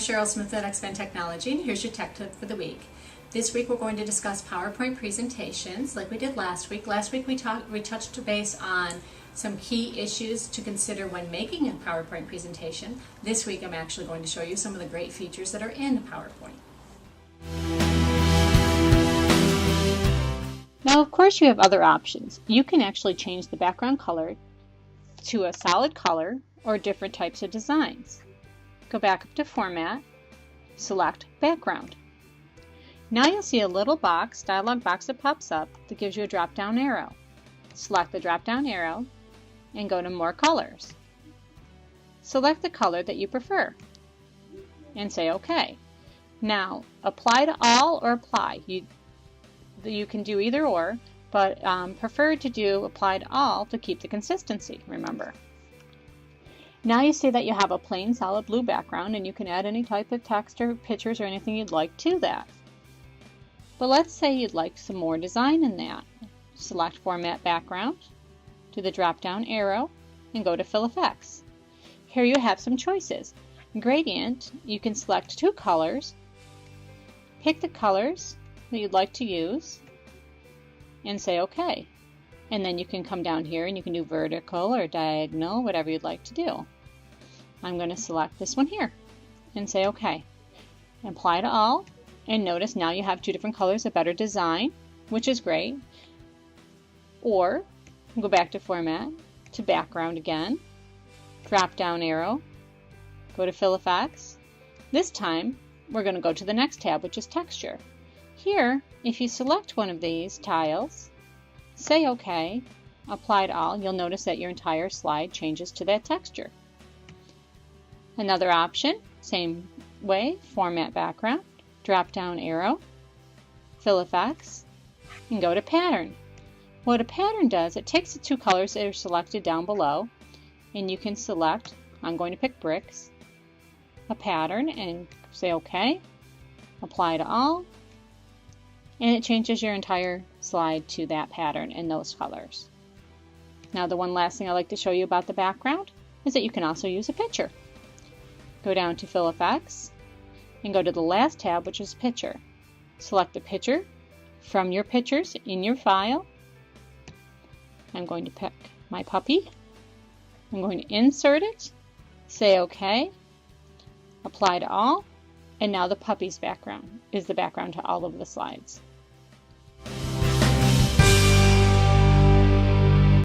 Cheryl Smith at Expand Technology, and here's your tech tip for the week. This week we're going to discuss PowerPoint presentations like we did last week. Last week we touched base on some key issues to consider when making a PowerPoint presentation. This week I'm actually going to show you some of the great features that are in PowerPoint. Now, of course, you have other options. You can actually change the background color to a solid color or different types of designs. Go back up to Format, select Background. Now you'll see a little dialog box that pops up that gives you a drop-down arrow. Select the drop-down arrow and go to More Colors. Select the color that you prefer and say OK. Now, apply to all or apply. You can do either or, but prefer to do apply to all to keep the consistency, remember. Now you see that you have a plain solid blue background and you can add any type of text or pictures or anything you'd like to that. But let's say you'd like some more design in that. Select Format Background, do the drop down arrow, and go to Fill Effects. Here you have some choices. Gradient, you can select two colors, pick the colors that you'd like to use, and say OK. And then you can come down here and you can do vertical or diagonal, whatever you'd like to do. I'm going to select this one here and say OK. Apply to all, and notice now you have two different colors, a better design, which is great. Or go back to Format, to Background again, drop down arrow, go to Fill Effects. This time we're going to go to the next tab, which is Texture. Here, if you select one of these tiles, say OK, apply to all, you'll notice that your entire slide changes to that texture. Another option, same way, Format Background, drop down arrow, Fill Effects, and go to Pattern. What a pattern does, it takes the two colors that are selected down below, and you can select, I'm going to pick bricks, a pattern, and say OK, apply to all, and it changes your entire slide to that pattern and those colors. Now the one last thing I'd like to show you about the background is that you can also use a picture. Go down to Fill Effects and go to the last tab, which is Picture. Select the picture from your pictures in your file. I'm going to pick my puppy. I'm going to insert it, say OK, apply to all, and now the puppy's background is the background to all of the slides.